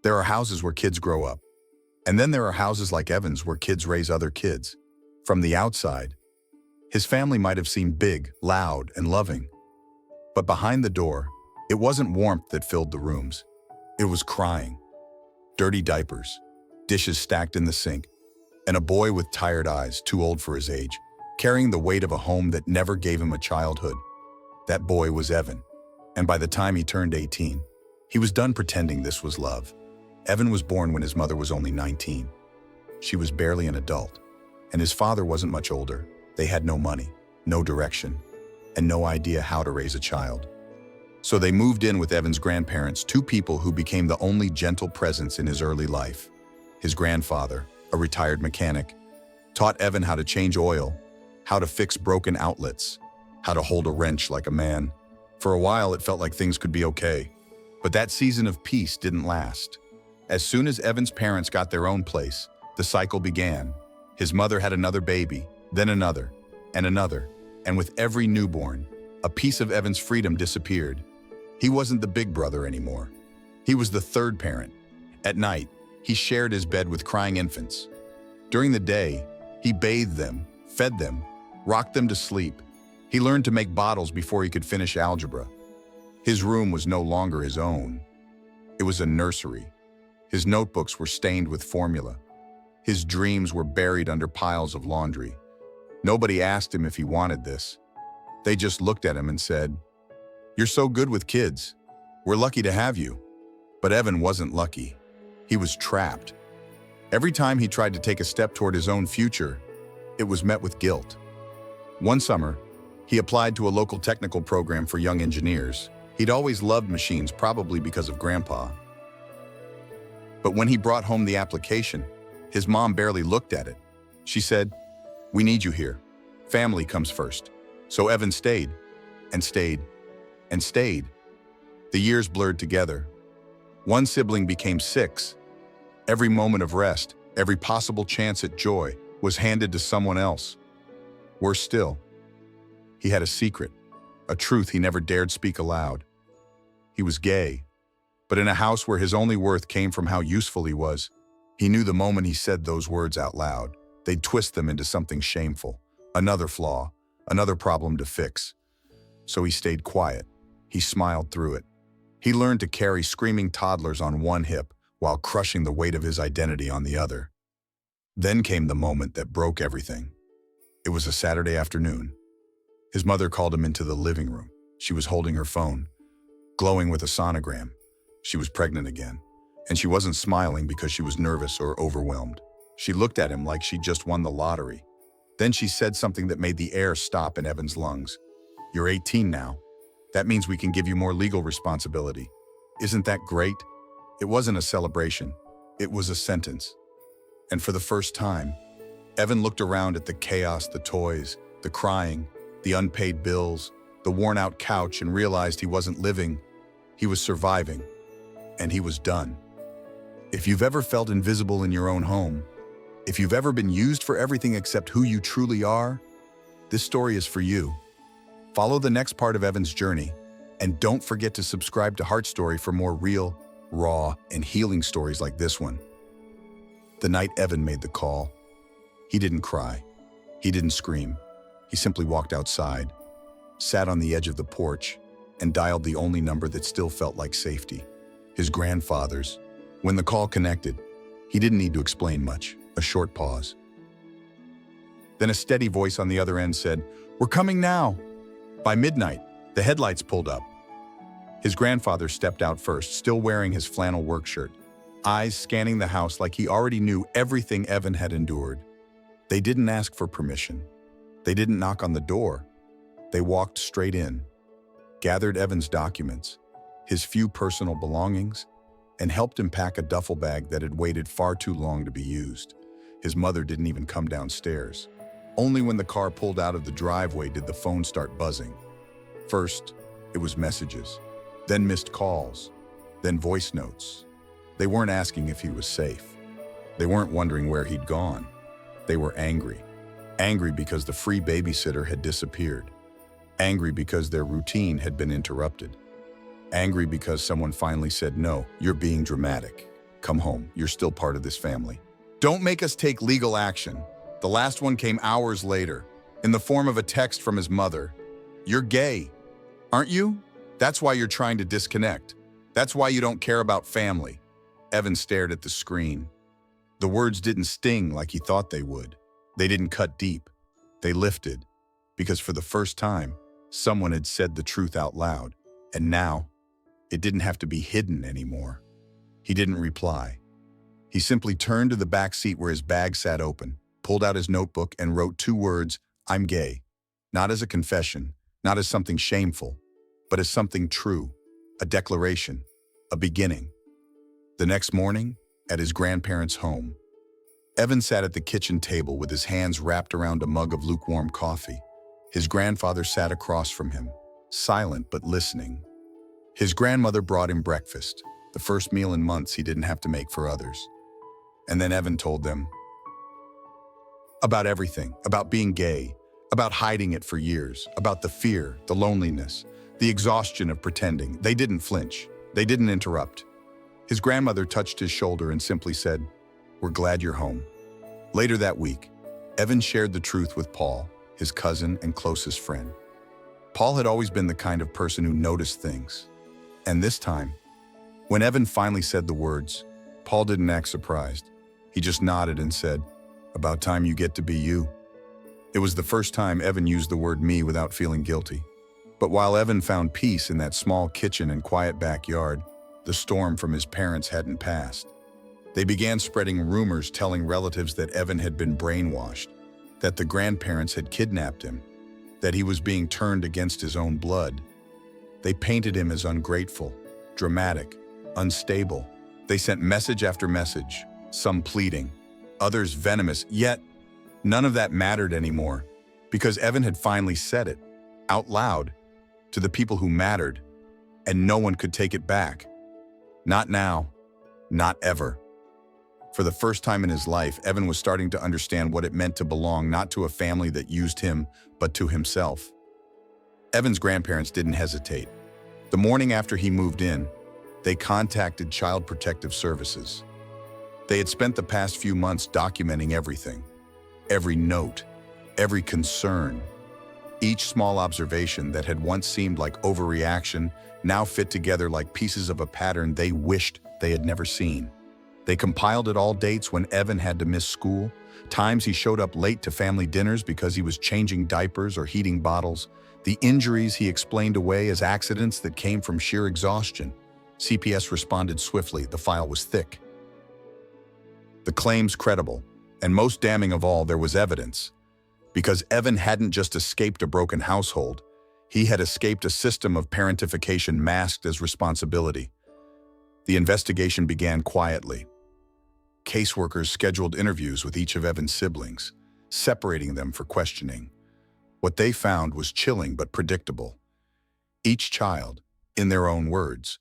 There are houses where kids grow up. And then there are houses like Evan's where kids raise other kids. From the outside, his family might have seemed big, loud, and loving. But behind the door, it wasn't warmth that filled the rooms. It was crying, dirty diapers, dishes stacked in the sink, and a boy with tired eyes, too old for his age, carrying the weight of a home that never gave him a childhood. That boy was Evan. And by the time he turned 18, he was done pretending this was love. Evan was born when his mother was only 19. She was barely an adult, and his father wasn't much older. They had no money, no direction, and no idea how to raise a child. So they moved in with Evan's grandparents, two people who became the only gentle presence in his early life. His grandfather, a retired mechanic, taught Evan how to change oil, how to fix broken outlets, how to hold a wrench like a man. For a while, it felt like things could be okay. But that season of peace didn't last. As soon as Evan's parents got their own place, the cycle began. His mother had another baby, then another, and with every newborn, a piece of Evan's freedom disappeared. He wasn't the big brother anymore. He was the third parent. At night, he shared his bed with crying infants. During the day, he bathed them, fed them, rocked them to sleep. He learned to make bottles before he could finish algebra. His room was no longer his own. It was a nursery. His notebooks were stained with formula. His dreams were buried under piles of laundry. Nobody asked him if he wanted this. They just looked at him and said, "You're so good with kids. We're lucky to have you." But Evan wasn't lucky. He was trapped. Every time he tried to take a step toward his own future, it was met with guilt. One summer, he applied to a local technical program for young engineers. He'd always loved machines, probably because of Grandpa. But when he brought home the application, his mom barely looked at it. She said, "We need you here. Family comes first." So Evan stayed, and stayed, and stayed. The years blurred together. One sibling became 6. Every moment of rest, every possible chance at joy, was handed to someone else. Worse still, he had a secret, a truth he never dared speak aloud. He was gay, but in a house where his only worth came from how useful he was, he knew the moment he said those words out loud, they'd twist them into something shameful, another flaw, another problem to fix. So he stayed quiet. He smiled through it. He learned to carry screaming toddlers on one hip while crushing the weight of his identity on the other. Then came the moment that broke everything. It was a Saturday afternoon. His mother called him into the living room. She was holding her phone, glowing with a sonogram. She was pregnant again, and she wasn't smiling because she was nervous or overwhelmed. She looked at him like she'd just won the lottery. Then she said something that made the air stop in Evan's lungs. "You're 18 now. That means we can give you more legal responsibility. Isn't that great?" It wasn't a celebration. It was a sentence. And for the first time, Evan looked around at the chaos, the toys, the crying, the unpaid bills, the worn-out couch, and realized he wasn't living. He was surviving. And he was done. If you've ever felt invisible in your own home, if you've ever been used for everything except who you truly are, this story is for you. Follow the next part of Evan's journey, and don't forget to subscribe to Heart Story for more real, raw, and healing stories like this one. The night Evan made the call, he didn't cry. He didn't scream. He simply walked outside, sat on the edge of the porch, and dialed the only number that still felt like safety. His grandfather's. When the call connected, he didn't need to explain much, a short pause. Then a steady voice on the other end said, "We're coming now." By midnight, the headlights pulled up. His grandfather stepped out first, still wearing his flannel work shirt, eyes scanning the house like he already knew everything Evan had endured. They didn't ask for permission. They didn't knock on the door. They walked straight in, gathered Evan's documents, his few personal belongings, and helped him pack a duffel bag that had waited far too long to be used. His mother didn't even come downstairs. Only when the car pulled out of the driveway did the phone start buzzing. First, it was messages, then missed calls, then voice notes. They weren't asking if he was safe. They weren't wondering where he'd gone. They were angry. Angry because the free babysitter had disappeared. Angry because their routine had been interrupted. Angry because someone finally said, "No, you're being dramatic." Come home, you're still part of this family. Don't make us take legal action. The last one came hours later, in the form of a text from his mother. You're gay, aren't you? That's why you're trying to disconnect. That's why you don't care about family. Evan stared at the screen. The words didn't sting like he thought they would. They didn't cut deep. They lifted, because for the first time, someone had said the truth out loud. And now, it didn't have to be hidden anymore. He didn't reply. He simply turned to the back seat where his bag sat open, pulled out his notebook, and wrote 2 words, I'm gay. Not as a confession, not as something shameful, but as something true, a declaration, a beginning. The next morning, at his grandparents' home, Evan sat at the kitchen table with his hands wrapped around a mug of lukewarm coffee. His grandfather sat across from him, silent but listening. His grandmother brought him breakfast, the first meal in months he didn't have to make for others. And then Evan told them about everything, about being gay, about hiding it for years, about the fear, the loneliness, the exhaustion of pretending. They didn't flinch. They didn't interrupt. His grandmother touched his shoulder and simply said, We're glad you're home. Later that week, Evan shared the truth with Paul, his cousin and closest friend. Paul had always been the kind of person who noticed things. And this time, when Evan finally said the words, Paul didn't act surprised. He just nodded and said, About time you get to be you. It was the first time Evan used the word me without feeling guilty. But while Evan found peace in that small kitchen and quiet backyard, the storm from his parents hadn't passed. They began spreading rumors telling relatives that Evan had been brainwashed, that the grandparents had kidnapped him, that he was being turned against his own blood. They painted him as ungrateful, dramatic, unstable. They sent message after message, some pleading, others venomous, yet none of that mattered anymore, because Evan had finally said it, out loud, to the people who mattered, and no one could take it back. Not now, not ever. For the first time in his life, Evan was starting to understand what it meant to belong not to a family that used him, but to himself. Evan's grandparents didn't hesitate. The morning after he moved in, they contacted Child Protective Services. They had spent the past few months documenting everything, every note, every concern. Each small observation that had once seemed like overreaction now fit together like pieces of a pattern they wished they had never seen. They compiled it all: dates when Evan had to miss school, times he showed up late to family dinners because he was changing diapers or heating bottles, the injuries he explained away as accidents that came from sheer exhaustion. CPS responded swiftly. The file was thick, the claims credible, and most damning of all, there was evidence. Because Evan hadn't just escaped a broken household, he had escaped a system of parentification masked as responsibility. The investigation began quietly. Caseworkers scheduled interviews with each of Evan's siblings, separating them for questioning. What they found was chilling but predictable. Each child, in their own words,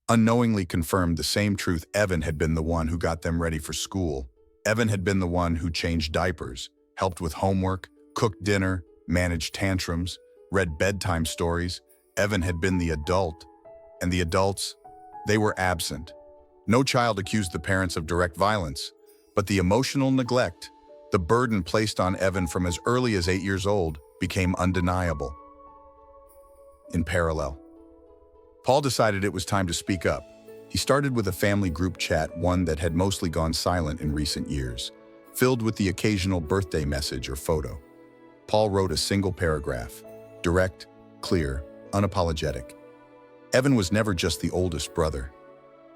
unknowingly confirmed the same truth. Evan had been the one who got them ready for school. Evan had been the one who changed diapers, helped with homework, cooked dinner, managed tantrums, read bedtime stories. Evan had been the adult, and the adults, they were absent. No child accused the parents of direct violence, but the emotional neglect, the burden placed on Evan from as early as 8 years old, became undeniable. In parallel, Paul decided it was time to speak up. He started with a family group chat, one that had mostly gone silent in recent years, filled with the occasional birthday message or photo. Paul wrote a single paragraph, direct, clear, unapologetic. Evan was never just the oldest brother.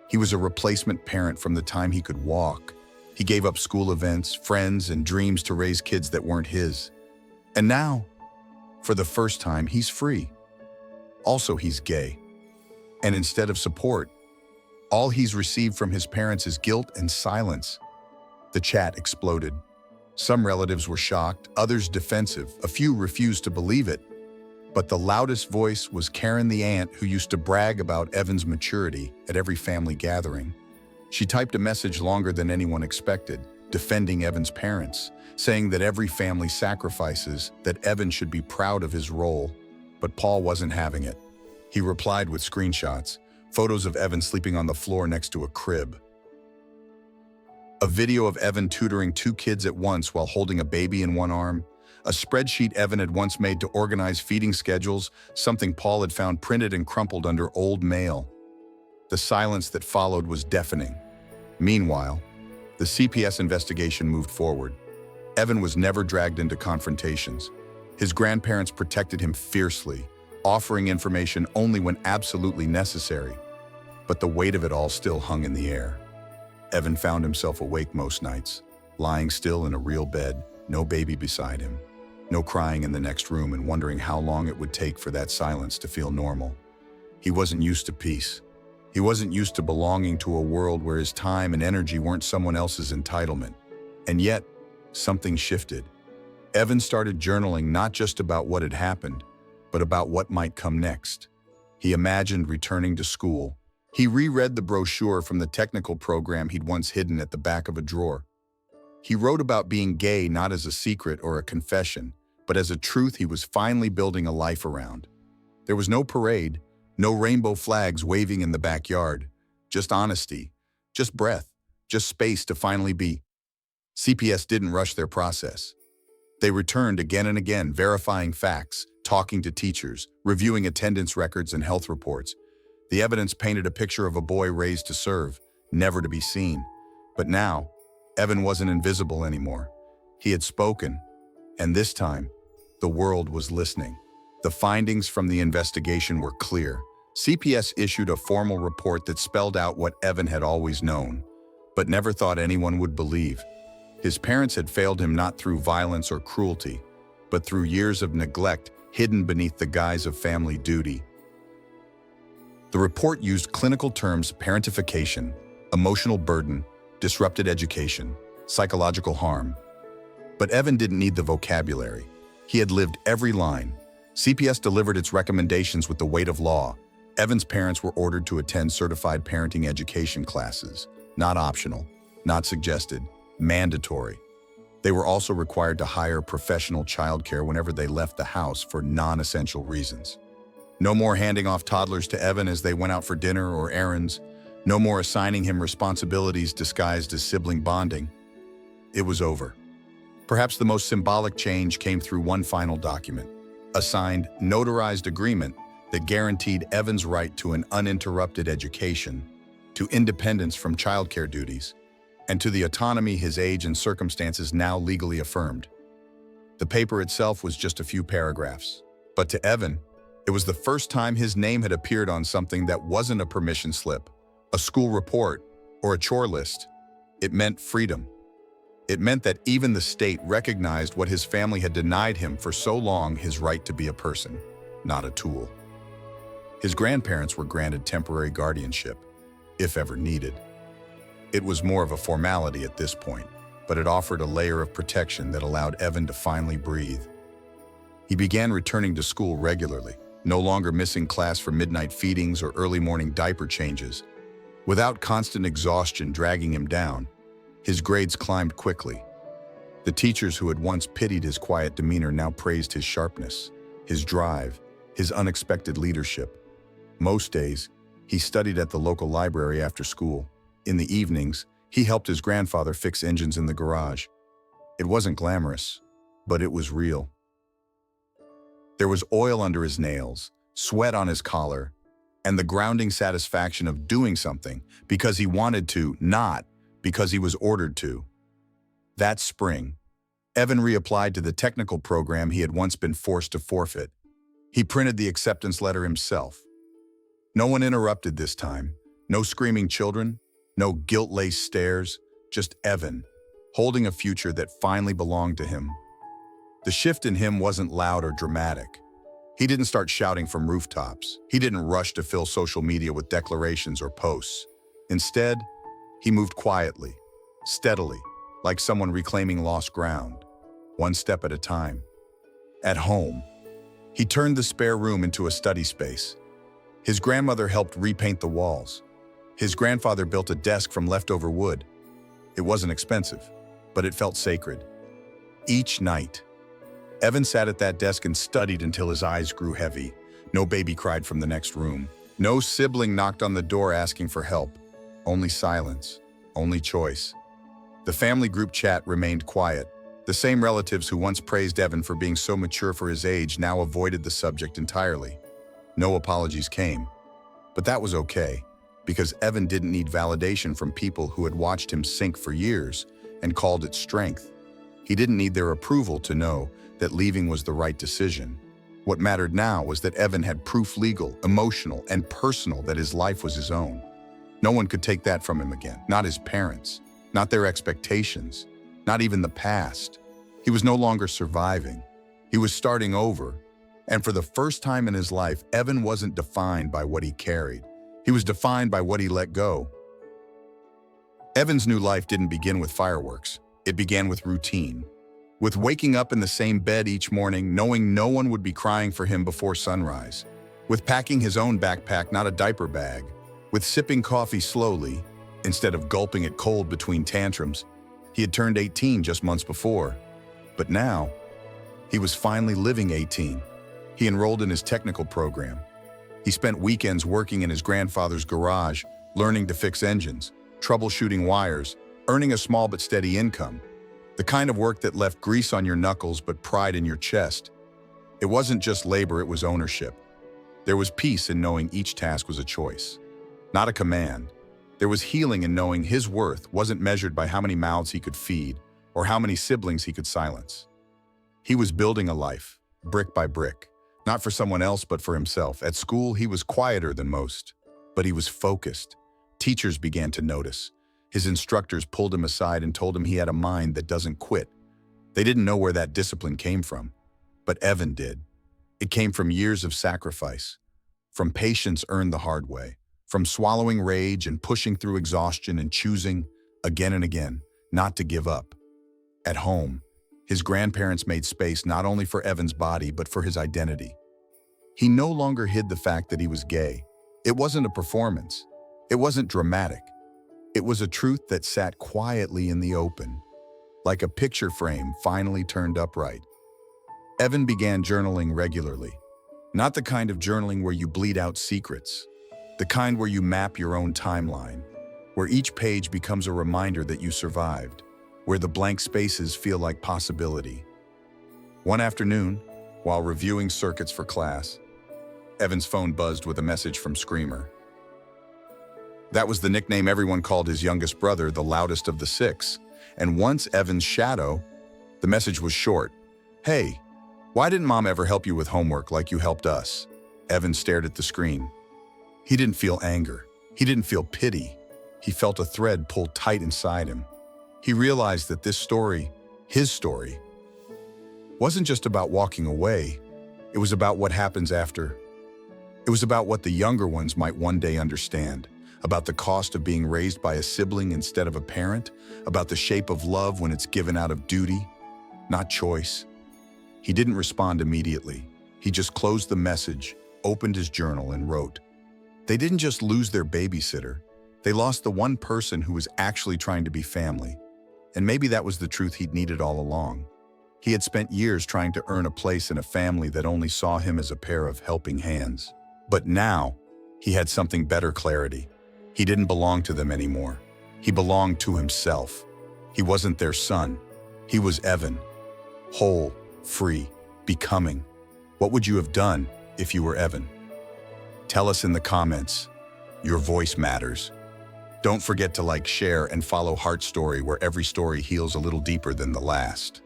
He was a replacement parent from the time he could walk. He gave up school events, friends, and dreams to raise kids that weren't his. And now, for the first time, he's free. Also, he's gay. And instead of support, all he's received from his parents is guilt and silence. The chat exploded. Some relatives were shocked, others defensive. A few refused to believe it. But the loudest voice was Karen, the aunt who used to brag about Evan's maturity at every family gathering. She typed a message longer than anyone expected, defending Evan's parents, saying that every family sacrifices, that Evan should be proud of his role. But Paul wasn't having it. He replied with screenshots, photos of Evan sleeping on the floor next to a crib. A video of Evan tutoring two kids at once while holding a baby in one arm. A spreadsheet Evan had once made to organize feeding schedules, something Paul had found printed and crumpled under old mail. The silence that followed was deafening. Meanwhile, the CPS investigation moved forward. Evan was never dragged into confrontations. His grandparents protected him fiercely, offering information only when absolutely necessary. But the weight of it all still hung in the air. Evan found himself awake most nights, lying still in a real bed, no baby beside him, no crying in the next room, and wondering how long it would take for that silence to feel normal. He wasn't used to peace. He wasn't used to belonging to a world where his time and energy weren't someone else's entitlement. And yet, something shifted. Evan started journaling not just about what had happened, but about what might come next. He imagined returning to school. He reread the brochure from the technical program he'd once hidden at the back of a drawer. He wrote about being gay not as a secret or a confession, but as a truth he was finally building a life around. There was no parade, no rainbow flags waving in the backyard, just honesty, just breath, just space to finally be. CPS didn't rush their process. They returned again and again, verifying facts, talking to teachers, reviewing attendance records and health reports. The evidence painted a picture of a boy raised to serve, never to be seen. But now, Evan wasn't invisible anymore. He had spoken, and this time, the world was listening. The findings from the investigation were clear. CPS issued a formal report that spelled out what Evan had always known, but never thought anyone would believe. His parents had failed him not through violence or cruelty, but through years of neglect hidden beneath the guise of family duty. The report used clinical terms: parentification, emotional burden, disrupted education, psychological harm. But Evan didn't need the vocabulary. He had lived every line. CPS delivered its recommendations with the weight of law. Evan's parents were ordered to attend certified parenting education classes, not optional, not suggested, mandatory. They were also required to hire professional childcare whenever they left the house for non-essential reasons. No more handing off toddlers to Evan as they went out for dinner or errands. No more assigning him responsibilities disguised as sibling bonding. It was over. Perhaps the most symbolic change came through one final document, a signed, notarized agreement that guaranteed Evan's right to an uninterrupted education, to independence from childcare duties, and to the autonomy his age and circumstances now legally affirmed. The paper itself was just a few paragraphs, but to Evan, it was the first time his name had appeared on something that wasn't a permission slip, a school report, or a chore list. It meant freedom. It meant that even the state recognized what his family had denied him for so long: his right to be a person, not a tool. His grandparents were granted temporary guardianship, if ever needed. It was more of a formality at this point, but it offered a layer of protection that allowed Evan to finally breathe. He began returning to school regularly, no longer missing class for midnight feedings or early morning diaper changes. Without constant exhaustion dragging him down, his grades climbed quickly. The teachers who had once pitied his quiet demeanor now praised his sharpness, his drive, his unexpected leadership. Most days, he studied at the local library after school. In the evenings, he helped his grandfather fix engines in the garage. It wasn't glamorous, but it was real. There was oil under his nails, sweat on his collar, and the grounding satisfaction of doing something because he wanted to, not because he was ordered to. That spring, Evan reapplied to the technical program he had once been forced to forfeit. He printed the acceptance letter himself. No one interrupted this time. No screaming children, no guilt-laced stares, just Evan, holding a future that finally belonged to him. The shift in him wasn't loud or dramatic. He didn't start shouting from rooftops. He didn't rush to fill social media with declarations or posts. Instead, he moved quietly, steadily, like someone reclaiming lost ground, one step at a time. At home, he turned the spare room into a study space. His grandmother helped repaint the walls. His grandfather built a desk from leftover wood. It wasn't expensive, but it felt sacred. Each night, Evan sat at that desk and studied until his eyes grew heavy. No baby cried from the next room. No sibling knocked on the door asking for help. Only silence, only choice. The family group chat remained quiet. The same relatives who once praised Evan for being so mature for his age now avoided the subject entirely. No apologies came. But that was okay, because Evan didn't need validation from people who had watched him sink for years and called it strength. He didn't need their approval to know that leaving was the right decision. What mattered now was that Evan had proof, legal, emotional, and personal, that his life was his own. No one could take that from him again. Not his parents, not their expectations, not even the past. He was no longer surviving. He was starting over. And for the first time in his life, Evan wasn't defined by what he carried. He was defined by what he let go. Evan's new life didn't begin with fireworks. It began with routine. With waking up in the same bed each morning, knowing no one would be crying for him before sunrise. With packing his own backpack, not a diaper bag. With sipping coffee slowly, instead of gulping it cold between tantrums. He had turned 18 just months before. But now, he was finally living 18. He enrolled in his technical program. He spent weekends working in his grandfather's garage, learning to fix engines, troubleshooting wires, earning a small but steady income. The kind of work that left grease on your knuckles but pride in your chest. It wasn't just labor, it was ownership. There was peace in knowing each task was a choice, not a command. There was healing in knowing his worth wasn't measured by how many mouths he could feed or how many siblings he could silence. He was building a life, brick by brick, not for someone else but for himself. At school, he was quieter than most, but he was focused. Teachers began to notice. His instructors pulled him aside and told him he had a mind that doesn't quit. They didn't know where that discipline came from, but Evan did. It came from years of sacrifice, from patience earned the hard way, from swallowing rage and pushing through exhaustion and choosing, again and again, not to give up. At home, his grandparents made space not only for Evan's body but for his identity. He no longer hid the fact that he was gay. It wasn't a performance. It wasn't dramatic. It was a truth that sat quietly in the open, like a picture frame finally turned upright. Evan began journaling regularly. Not the kind of journaling where you bleed out secrets. The kind where you map your own timeline, where each page becomes a reminder that you survived, where the blank spaces feel like possibility. One afternoon, while reviewing circuits for class, Evan's phone buzzed with a message from Screamer. That was the nickname everyone called his youngest brother, the loudest of the six. And once Evan's shadow, the message was short. "Hey, why didn't Mom ever help you with homework like you helped us?" Evan stared at the screen. He didn't feel anger. He didn't feel pity. He felt a thread pulled tight inside him. He realized that this story, his story, wasn't just about walking away. It was about what happens after. It was about what the younger ones might one day understand. About the cost of being raised by a sibling instead of a parent, about the shape of love when it's given out of duty, not choice. He didn't respond immediately. He just closed the message, opened his journal, and wrote. They didn't just lose their babysitter. They lost the one person who was actually trying to be family. And maybe that was the truth he'd needed all along. He had spent years trying to earn a place in a family that only saw him as a pair of helping hands. But now, he had something better: clarity. He didn't belong to them anymore. He belonged to himself. He wasn't their son. He was Evan. Whole, free, becoming. What would you have done if you were Evan? Tell us in the comments. Your voice matters. Don't forget to like, share, and follow Heart Story, where every story heals a little deeper than the last.